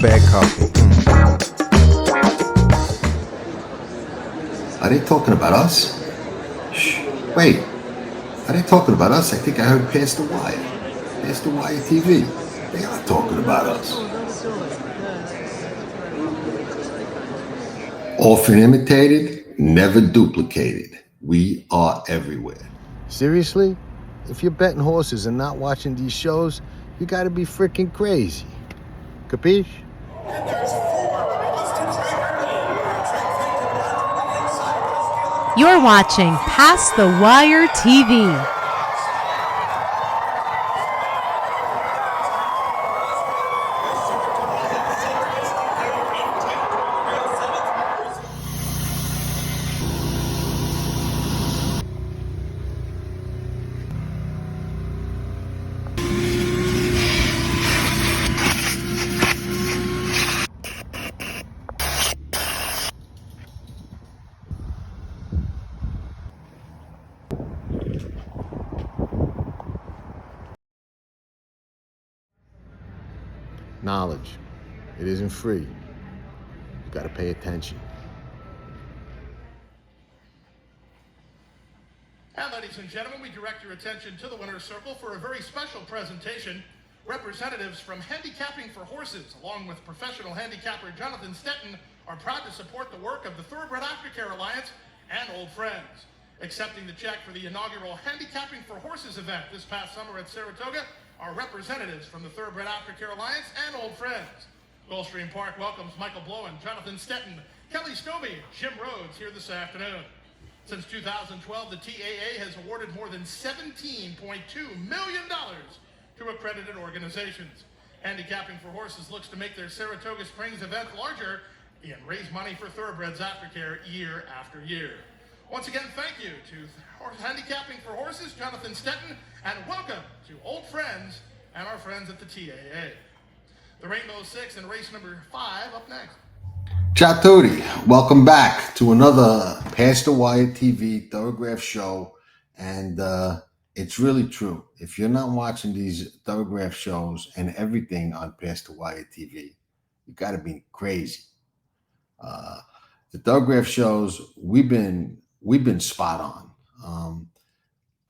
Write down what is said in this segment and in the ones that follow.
bad couple. Are they talking about us? Shh. Wait. Are they talking about us? I think I heard Past the Wire. Past the Wire TV. They are talking about us. Often imitated, never duplicated. We are everywhere. Seriously? If you're betting horses and not watching these shows, you gotta be freaking crazy. Capiche? You're watching Past the Wire TV. Knowledge. It isn't free. You gotta pay attention. And ladies and gentlemen, we direct your attention to the winner's circle for a very special presentation. Representatives from Handicapping for Horses, along with professional handicapper Jonathan Stetton, are proud to support the work of the Thoroughbred Aftercare Alliance and Old Friends. Accepting the check for the inaugural Handicapping for Horses event this past summer at Saratoga are representatives from the Thoroughbred Aftercare Alliance and Old Friends. Gulfstream Park welcomes Michael Blowen, Jonathan Stetton, Kelly Scobie, Jim Rhodes here this afternoon. Since 2012, the TAA has awarded more than $17.2 million to accredited organizations. Handicapping for Horses looks to make their Saratoga Springs event larger and raise money for Thoroughbreds Aftercare year after year. Once again, thank you to Handicapping for Horses, Jonathan Stetton, and welcome to Old Friends and our friends at the TAA. The Rainbow Six and race number 5 up next. Ciao tutti. Welcome back to another Past the Wire TV Thorograph show. And it's really true. If you're not watching these Thorograph shows and everything on Past the Wire TV, you got to be crazy. The Thorograph shows, we've been spot on.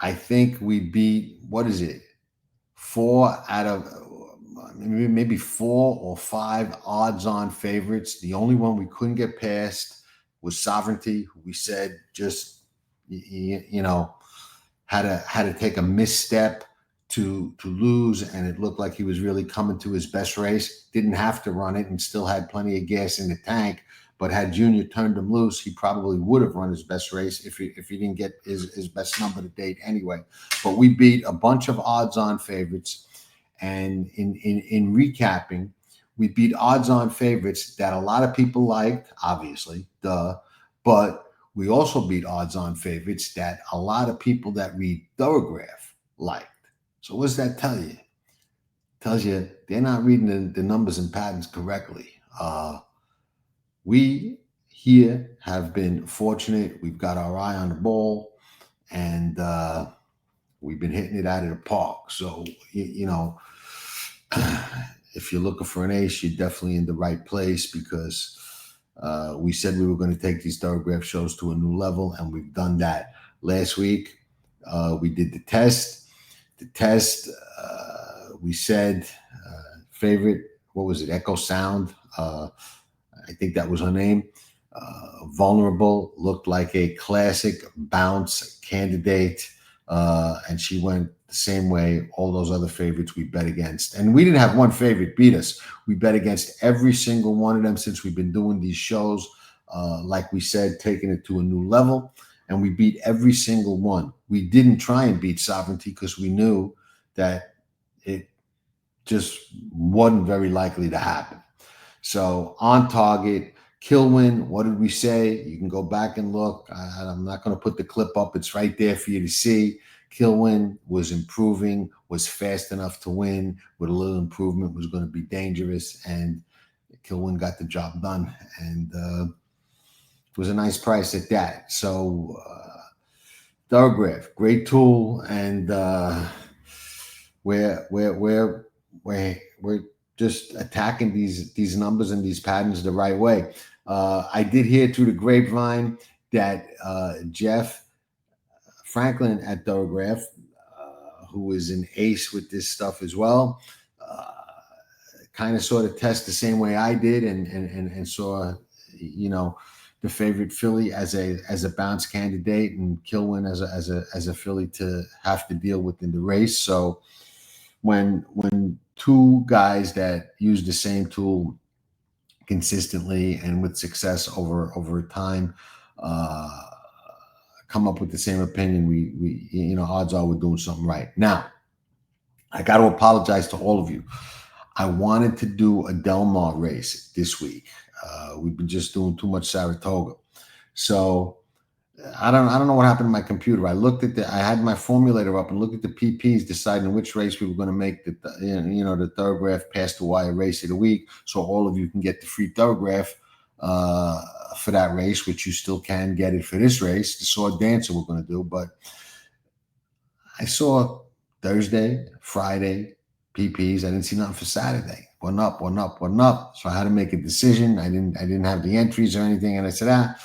I think we beat, what is it? 4 out of maybe 4 or 5 odds-on favorites. The only one we couldn't get past was Sovereignty, who we said just had to take a misstep to lose, and it looked like he was really coming to his best race. Didn't have to run it and still had plenty of gas in the tank. But had Junior turned him loose, he probably would have run his best race if he didn't get his best number to date anyway. But we beat a bunch of odds-on favorites. And in recapping, we beat odds-on favorites that a lot of people liked, obviously, but we also beat odds-on favorites that a lot of people that read Thorograph liked. So what does that tell you? It tells you they're not reading the numbers and patterns correctly. We here have been fortunate. We've got our eye on the ball, and we've been hitting it out of the park. So, if you're looking for an ace, you're definitely in the right place, because we said we were going to take these Thorograph shows to a new level, and we've done that. Last week, we did the test. We said favorite, what was it, Echo Sound? I think that was her name. Vulnerable, looked like a classic bounce candidate, and she went the same way all those other favorites we bet against. And we didn't have one favorite beat us. We bet against every single one of them since we've been doing these shows, like we said, taking it to a new level, and we beat every single one. We didn't try and beat Sovereignty because we knew that it just wasn't very likely to happen. So on target, Kilwin, what did we say? You can go back and look. I'm not going to put the clip up. It's right there for you to see. Kilwin was improving, was fast enough to win. With a little improvement, was going to be dangerous. And Kilwin got the job done. And it was a nice price at that. So Thorograph, great tool. And we're just attacking these numbers and these patterns the right way. I did hear through the grapevine that Jeff Franklin at Thorograph, who is an ace with this stuff as well, kind of sort of test the same way I did, and saw, you know, the favorite filly as a bounce candidate, and Kilwin as a filly to have to deal with in the race. So when two guys that use the same tool consistently and with success over time come up with the same opinion, we you know, odds are we're doing something right. Now, I got to apologize to all of you. I wanted to do a Del Mar race this week. We've been just doing too much Saratoga. So I don't know what happened to my computer. I had my formulator up and looked at the PPs, deciding which race we were going to make the Thorograph Past the Wire race of the week, so all of you can get the free Thorograph for that race, which you still can get it for this race, the Sword Dancer we're going to do. But I saw Thursday, Friday PPs. I didn't see nothing for Saturday. One up. So I had to make a decision. I didn't have the entries or anything, and I said, I'm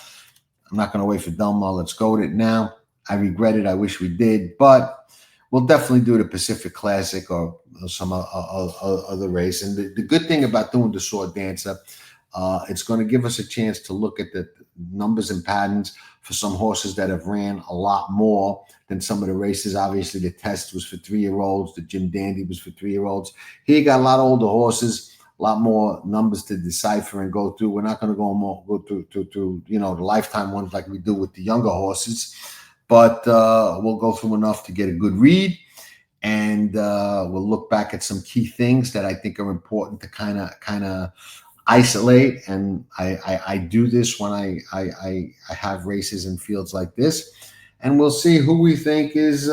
not going to wait for Del Mar. Let's go with it now. I regret it. I wish we did, but we'll definitely do the Pacific Classic or some other race. And the good thing about doing the Sword Dancer, it's going to give us a chance to look at the numbers and patterns for some horses that have ran a lot more than some of the races. Obviously, the test was for 3-year-olds. The Jim Dandy was for 3-year-olds. Here you got a lot of older horses, a lot more numbers to decipher and go through. We're not going to go through you know, the lifetime ones like we do with the younger horses, but we'll go through enough to get a good read, and we'll look back at some key things that I think are important to kind of isolate. And I do this when I have races in fields like this, and we'll see who we think is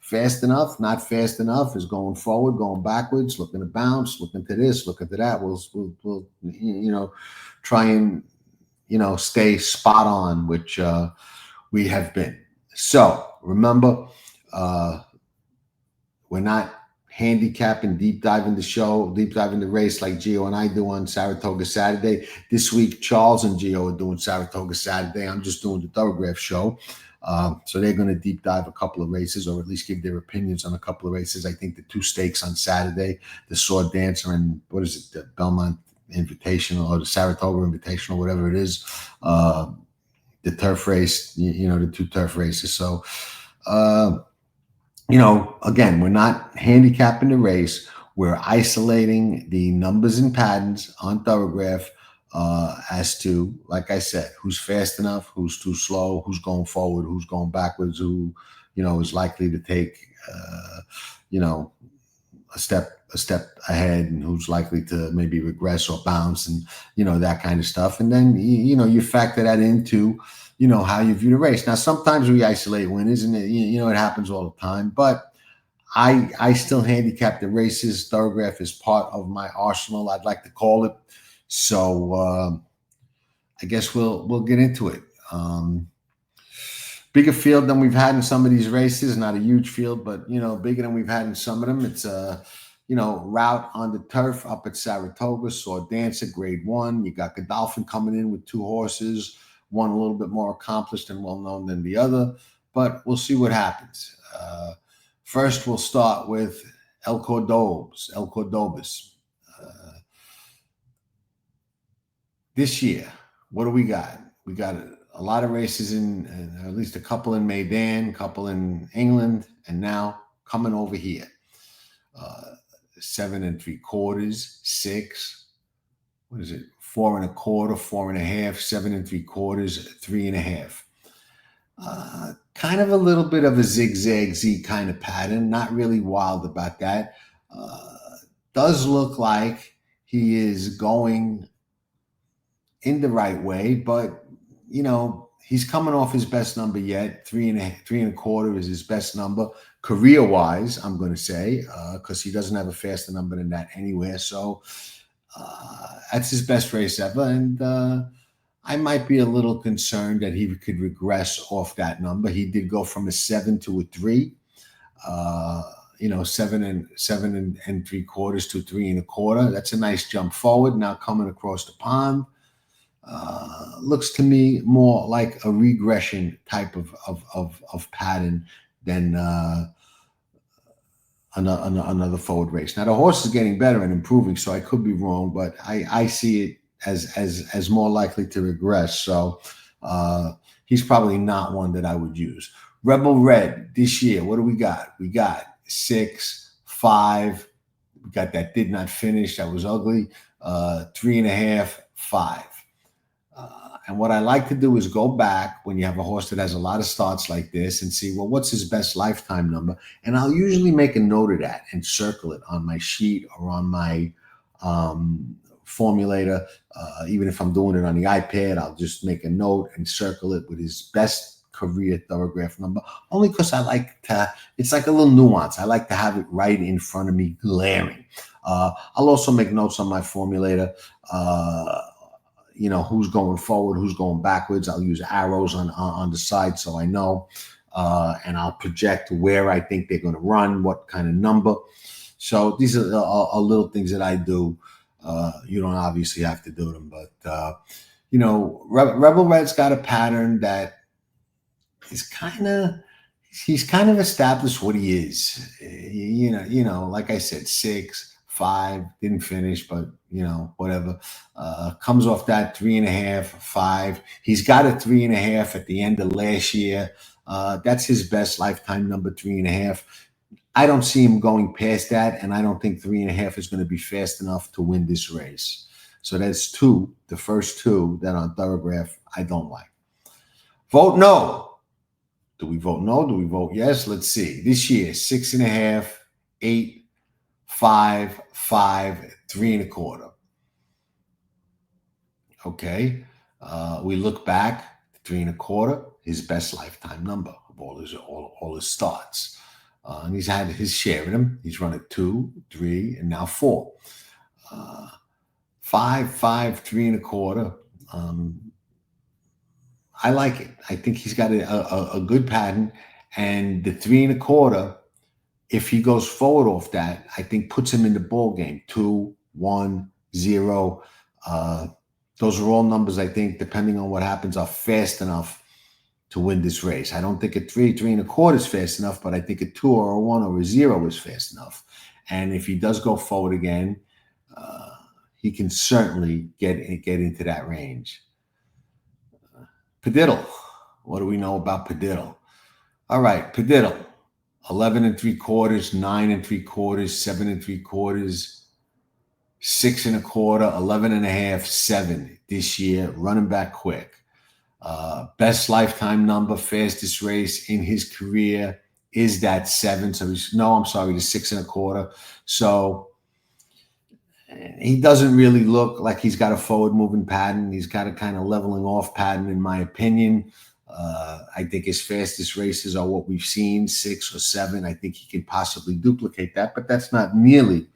fast enough, not fast enough, is going forward, going backwards, looking to bounce, looking to this, looking to that. We'll you know, try and, you know, stay spot on, which we have been. So remember, we're not handicapping, deep diving the race like Gio and I do on Saratoga Saturday. This week, Charles and Gio are doing Saratoga Saturday. I'm just doing the Thorograph show. So they're going to deep dive a couple of races, or at least give their opinions on a couple of races. I think the 2 stakes on Saturday, the Sword Dancer and what is it, the Belmont Invitational or the Saratoga Invitational, whatever it is, the turf race, you know, the 2 turf races. So, you know, again, we're not handicapping the race. We're isolating the numbers and patterns on Thorograph as to, like I said, who's fast enough, who's too slow, who's going forward, who's going backwards, who, you know, is likely to take, you know, a step ahead, and who's likely to maybe regress or bounce, and, you know, that kind of stuff. And then, you know, you factor that into, you know, how you view the race. Now, sometimes we isolate winners, and you know, it happens all the time, but I still handicap the races. Thorograph is part of my arsenal, I'd like to call it. So I guess we'll get into it. Bigger field than we've had in some of these races. Not a huge field, but, you know, bigger than we've had in some of them. It's a, you know, route on the turf up at Saratoga. Sword Dancer, Grade 1. You got Godolphin coming in with 2 horses. One a little bit more accomplished and well-known than the other, but we'll see what happens. First, we'll start with El Cordobas. This year, what do we got? We got a lot of races in, at least a couple in Maidan, a couple in England, and now coming over here. 7 3/4, 6. What is it? 4 1/4, 4 1/2, 7 3/4, 3 1/2. Kind of a little bit of a zigzag-z kind of pattern. Not really wild about that. Does look like he is going in the right way, but, you know, he's coming off his best number yet. 3 1/4 is his best number career-wise, I'm going to say, because he doesn't have a faster number than that anywhere. So that's his best race ever, and I might be a little concerned that he could regress off that number. He did go from a 7 to a 3. 7 and 3/4 to 3 1/4. That's a nice jump forward. Now coming across the pond, looks to me more like a regression type of pattern than another forward race. Now the horse is getting better and improving, so I could be wrong, but I see it as more likely to regress. So he's probably not one that I would use. Rebel Red this year, what do we got? We got 6, 5. We got that did not finish. That was ugly. 3 1/2, 5. And what I like to do is go back when you have a horse that has a lot of starts like this and see, well, what's his best lifetime number? And I'll usually make a note of that and circle it on my sheet or on my formulator. Even if I'm doing it on the iPad, I'll just make a note and circle it with his best career Thorograph number, only because I like to, it's like a little nuance. I like to have it right in front of me, glaring. I'll also make notes on my formulator, who's going forward, who's going backwards. I'll use arrows on the side so I know, and I'll project where I think they're going to run, what kind of number. So these are little things that I do. You don't obviously have to do them, but Rebel Red's got a pattern that is he's kind of established what he is. Like I said, 6, 5, didn't finish, but whatever. Comes off that 3 1/2, 5. He's got a 3 1/2 at the end of last year. That's his best lifetime number, 3 1/2. I don't see him going past that, and I don't think 3 1/2 is going to be fast enough to win this race. So that's 2, the first 2 that on Thorograph I don't like. Vote no. Do we vote no? Do we vote yes? Let's see. This year, 6 1/2, 8, 5, 5, 3 1/4. Okay. We look back, 3 1/4, his best lifetime number of all his starts. And he's had his share in them. He's run at 2, 3, and now 4. 5, 5, 3 1/4. I like it. I think he's got a good pattern, and the 3 1/4, if he goes forward off that, I think puts him in the ball game. 2, 1, 0. Those are all numbers I think, depending on what happens, are fast enough to win this race. I don't think a 3, 3 1/4 is fast enough, but I think a 2 or a 1 or a 0 is fast enough. And if he does go forward again, he can certainly get into that range. Padiddle. What do we know about Padiddle? All right, Padiddle. 11 3/4, 9 3/4, 7 3/4, 6 1/4, 11 1/2, 7 this year, running back quick. Best lifetime number, fastest race in his career is that 7. So the 6 1/4. So he doesn't really look like he's got a forward moving pattern. He's got a kind of leveling off pattern, in my opinion. I think his fastest races are what we've seen, 6 or 7. I think he can possibly duplicate that, but that's not nearly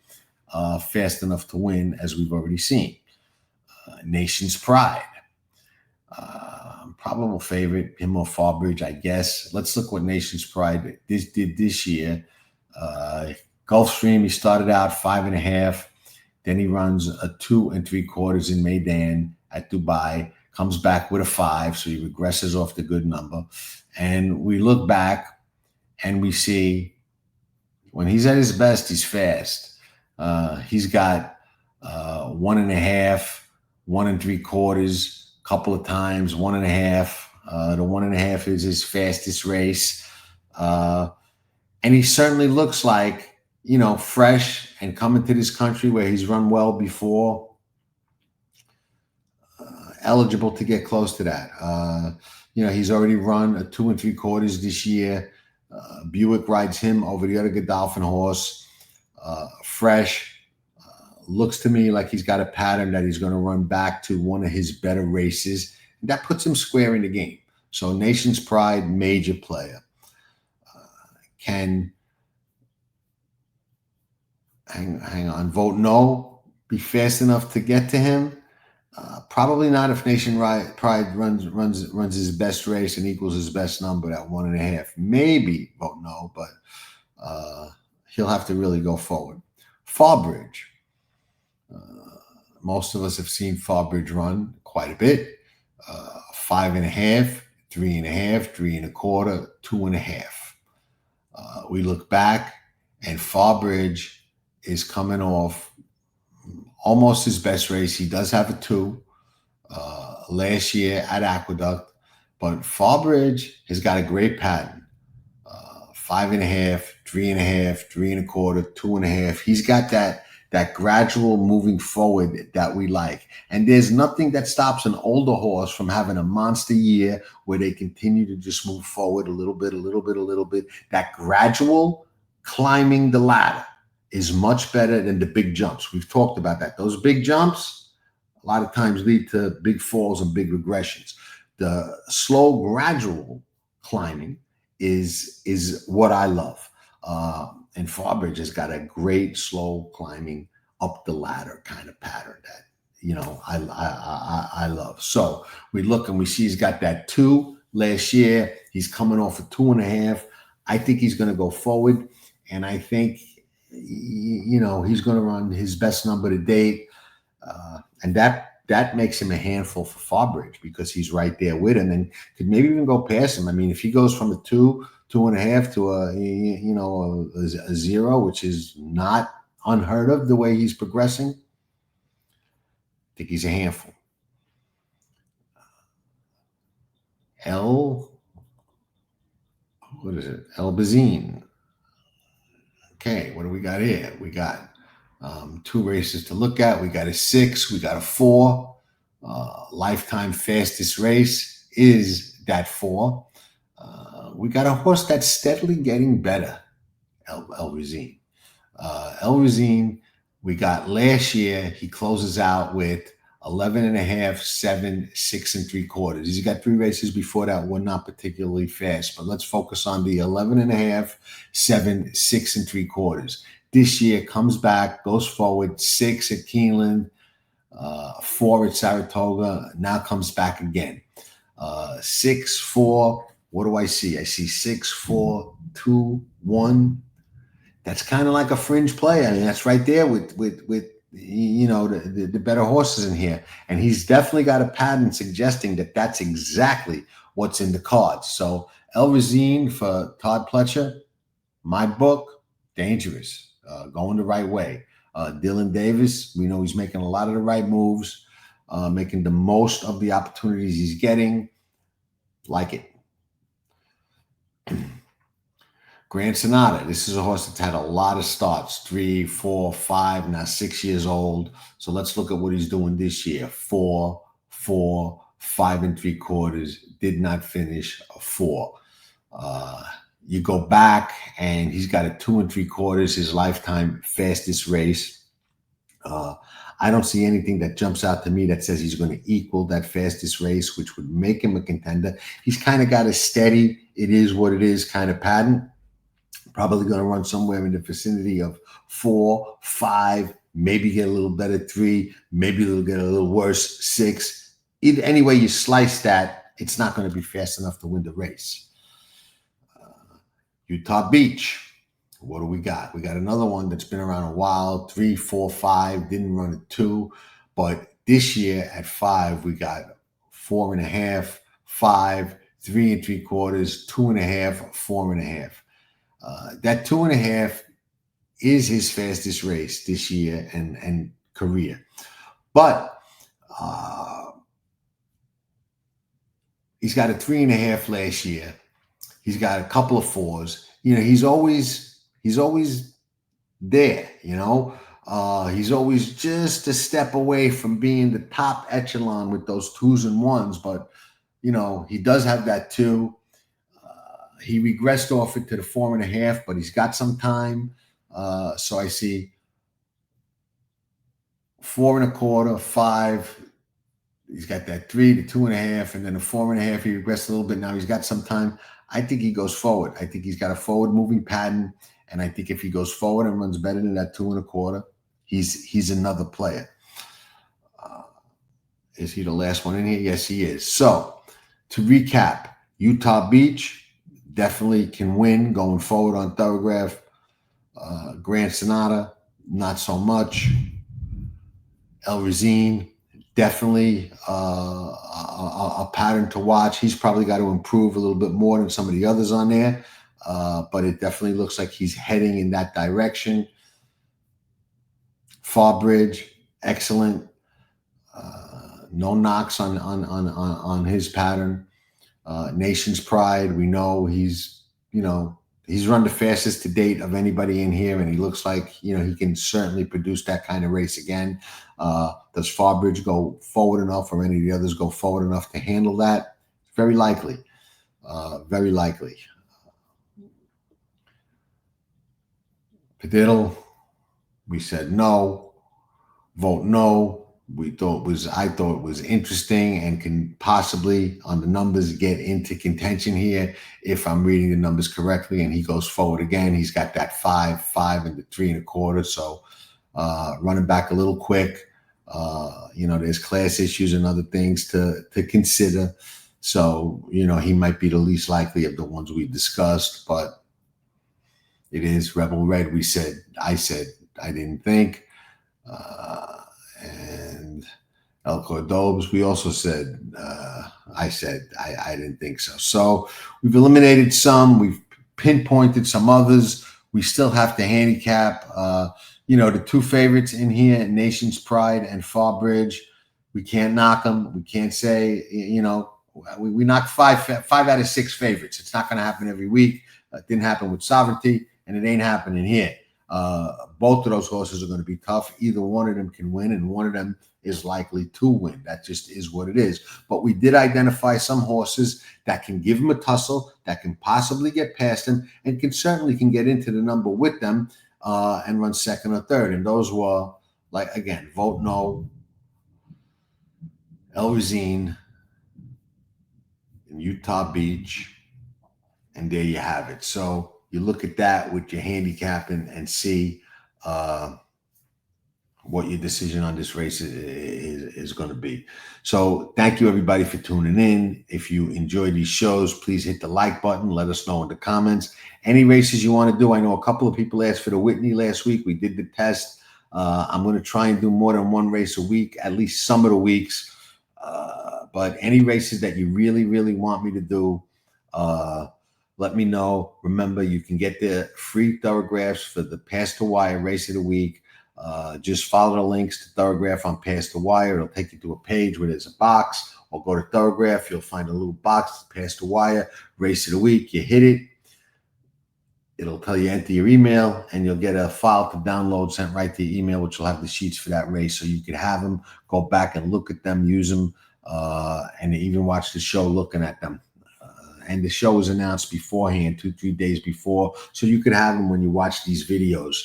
fast enough to win, as we've already seen. Nation's Pride. Probable favorite, him or Farbridge, I guess. Let's look what Nation's Pride did this year. Gulfstream, he started out 5 1/2. Then he runs a 2 3/4 in Maidan at Dubai, comes back with a 5, so he regresses off the good number. And we look back and we see when he's at his best, he's fast. He's got 1 1/2, 1 3/4, couple of times, 1 1/2. The 1 1/2 is his fastest race. And he certainly looks like, fresh and coming to this country where he's run well before, eligible to get close to that. He's already run a 2 3/4 this year. Buick rides him over the other Godolphin horse. Fresh. Looks to me like he's got a pattern that he's going to run back to one of his better races. And that puts him square in the game. So Nation's Pride, major player. Can hang on, vote no, be fast enough to get to him? Probably not if Nation Pride runs his best race and equals his best number at 1 1/2. Maybe vote no, but he'll have to really go forward. Farbridge. Most of us have seen Farbridge run quite a bit. 5.5, 3.5, 3.25, 2.5. We look back, and Farbridge is coming off almost his best race. He does have a 2 last year at Aqueduct, but Farbridge has got a great pattern. 5.5, 3.5, 3.25, 2.5. He's got that gradual moving forward that we like. And there's nothing that stops an older horse from having a monster year where they continue to just move forward a little bit, a little bit, a little bit. That gradual climbing the ladder is much better than the big jumps. We've talked about that. Those big jumps a lot of times lead to big falls and big regressions. The slow, gradual climbing is what I love. And Farbridge has got a great slow climbing up the ladder kind of pattern that, you know, I love. So we look and we see he's got that 2 last year. He's coming off a 2.5. I think he's going to go forward, and I think, you know, he's going to run his best number to date, and that makes him a handful for Farbridge because he's right there with him and could maybe even go past him. I mean, if he goes from a 2, 2.5 to a 0, which is not unheard of the way he's progressing, I think he's a handful. El Bazine. Okay, what do we got here? We got 2 races to look at. We got a 6, we got a 4. Lifetime fastest race is that 4. We got a horse that's steadily getting better, El Razine. El Razine, we got last year, he closes out with 11.5, 7, 6 3/4. He's got 3 races before that, were not particularly fast, but let's focus on the 11.5, 7, 6 3/4. This year comes back, goes forward, 6 at Keeneland, 4 at Saratoga, now comes back again. 6, 4. What do I see? I see 6, 4, 2, 1. That's kind of like a fringe play. I mean, that's right there with you know, the better horses in here. And he's definitely got a pattern suggesting that that's exactly what's in the cards. So El Razine for Todd Pletcher, my book, dangerous, going the right way. Dylan Davis, we know he's making a lot of the right moves, making the most of the opportunities he's getting. Like it. Grand Sonata, this is a horse that's had a lot of starts, 3, 4, 5, now 6 years old. So let's look at what he's doing this year. 4, 4, 5 3/4, did not finish a 4. You go back and he's got a 2 3/4, his lifetime fastest race. I don't see anything that jumps out to me that says he's going to equal that fastest race, which would make him a contender. He's kind of got a steady, it is what it is kind of pattern. Probably going to run somewhere in the vicinity of 4, 5, maybe get a little better 3, maybe it'll get a little worse 6. Any way you slice that, it's not going to be fast enough to win the race. Utah Beach. What do we got? We got another one that's been around a while, 3, 4, 5, didn't run a 2. But this year at 5, we got 4.5, 5, 3 3/4, 2.5, 4.5. That 2.5 is his fastest race this year and career. But he's got a 3.5 last year. He's got a couple of 4s. You know, he's always there, you know. He's always just a step away from being the top echelon with those 2s and 1s. But, you know, he does have that 2. He regressed off it to the 4.5, but he's got some time. So I see 4 1/4, 5. He's got that 3, the 2.5, and then the 4.5. He regressed a little bit. Now he's got some time. I think he goes forward. I think he's got a forward moving pattern. And I think if he goes forward and runs better than that 2 1/4, he's another player. Is he the last one in here? Yes, he is. So to recap, Utah Beach definitely can win going forward on Thorograph. Grand Sonata, not so much. El Razine, definitely a pattern to watch. He's probably got to improve a little bit more than some of the others on there, but it definitely looks like he's heading in that direction. Farbridge, excellent. No knocks on his pattern. Nation's Pride, we know he's run the fastest to date of anybody in here, and he looks like, he can certainly produce that kind of race again. Does Farbridge go forward enough, or any of the others go forward enough to handle that? Very likely. Very likely. Padiddle, we said no. Vote no. I thought it was interesting and can possibly, on the numbers, get into contention here if I'm reading the numbers correctly. And he goes forward again. He's got that 5, and the 3 1/4. So running back a little quick. There's class issues and other things to consider. So, he might be the least likely of the ones we discussed, but it is Rebel Red. I said, I didn't think. And El Cordobes, we also said, I said, I didn't think so. So we've eliminated some, we've pinpointed some others. We still have to handicap, the 2 favorites in here, Nation's Pride and Farbridge. We can't knock them. We can't say, we knocked 5 out of 6 favorites. It's not going to happen every week. It didn't happen with Sovereignty, and it ain't happening here. Both of those horses are going to be tough. Either one of them can win, and one of them is likely to win. That just is what it is. But we did identify some horses that can give them a tussle, that can possibly get past them, and certainly can get into the number with them and run second or third. And those were, again, Vote No, El Razine, and Utah Beach, and there you have it. So you look at that with your handicapping and see what your decision on this race is going to be. So thank you, everybody, for tuning in. If you enjoy these shows, please hit the like button. Let us know in the comments. Any races you want to do. I know a couple of people asked for the Whitney last week. We did the test. I'm going to try and do more than 1 race a week, at least some of the weeks. But any races that you really, really want me to do, let me know. Remember, you can get the free Thorographs for the Past the Wire Race of the Week. Just follow the links to Thorograph on Past the Wire. It'll take you to a page where there's a box, or go to Thorograph. You'll find a little box, Past the Wire Race of the Week. You hit it. It'll tell you enter your email, and you'll get a file to download sent right to your email, which will have the sheets for that race. So you can have them, go back and look at them, use them, and even watch the show looking at them. And the show was announced beforehand, 2-3 days before. So you could have them when you watch these videos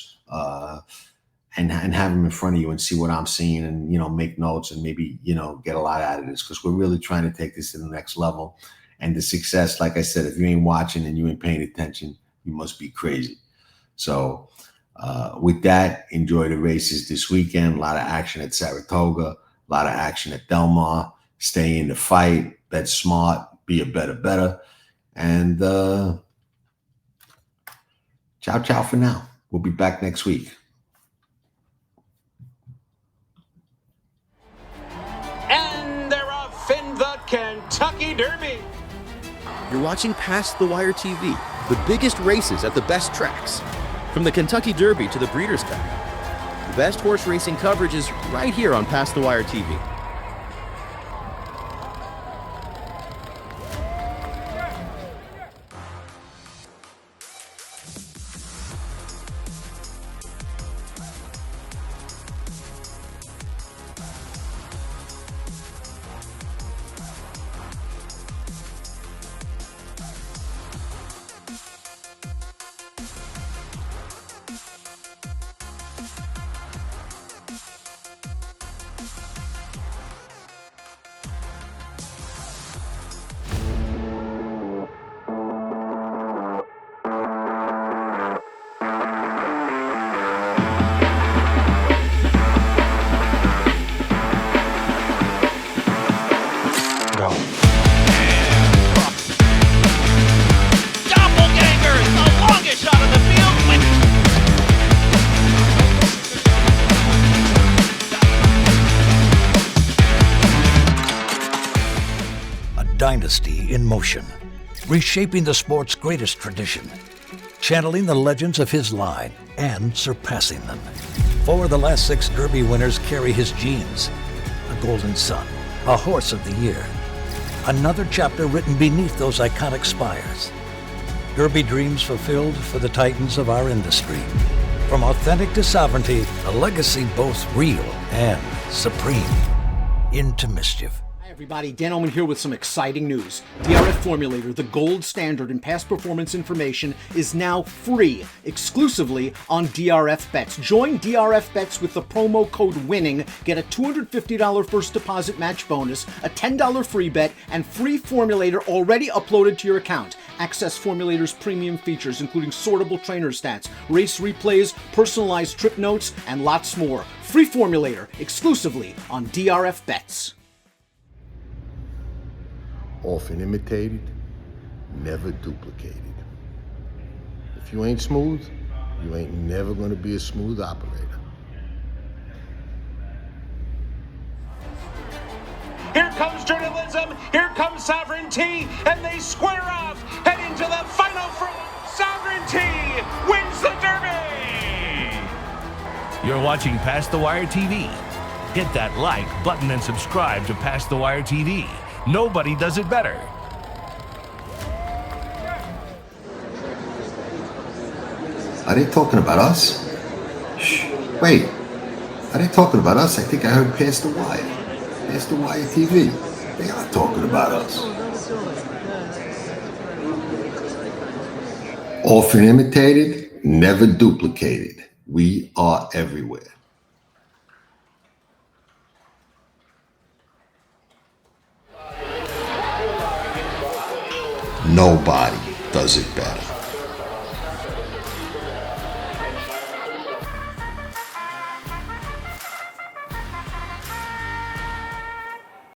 and have them in front of you and see what I'm seeing, and, make notes and maybe, get a lot out of this, because we're really trying to take this to the next level. And the success, like I said, if you ain't watching and you ain't paying attention, you must be crazy. So with that, enjoy the races this weekend. A lot of action at Saratoga, a lot of action at Del Mar. Stay in the fight, bet smart, be a better. And ciao for now. We'll be back next week. And they're off in the Kentucky Derby. You're watching Past the Wire TV, the biggest races at the best tracks. From the Kentucky Derby to the Breeders' Cup. The best horse racing coverage is right here on Past the Wire TV. dynasty in motion, reshaping the sport's greatest tradition, channeling the legends of his line and surpassing them. 4 of the last 6 Derby winners carry his genes. A Golden Son, a Horse of the Year. Another chapter written beneath those iconic spires. Derby dreams fulfilled for the titans of our industry. From authentic to sovereignty, a legacy both real and supreme. Into mischief. Hi everybody, Dan Oman here with some exciting news. DRF Formulator, the gold standard in past performance information, is now free, exclusively on DRF Bets. Join DRF Bets with the promo code WINNING, get a $250 first deposit match bonus, a $10 free bet, and free Formulator already uploaded to your account. Access Formulator's premium features, including sortable trainer stats, race replays, personalized trip notes, and lots more. Free Formulator, exclusively on DRF Bets. Often imitated, never duplicated. If you ain't smooth, you ain't never gonna be a smooth operator. Here comes journalism, here comes sovereignty, and they square off, heading to the final front. Sovereignty wins the Derby! You're watching Past the Wire TV. Hit that like button and subscribe to Past the Wire TV. Nobody does it better. Are they talking about us? Shh. Wait. Are they talking about us? I think I heard Past the Wire. Past the Wire TV. They are talking about us. Often imitated, never duplicated. We are everywhere. Nobody does it better.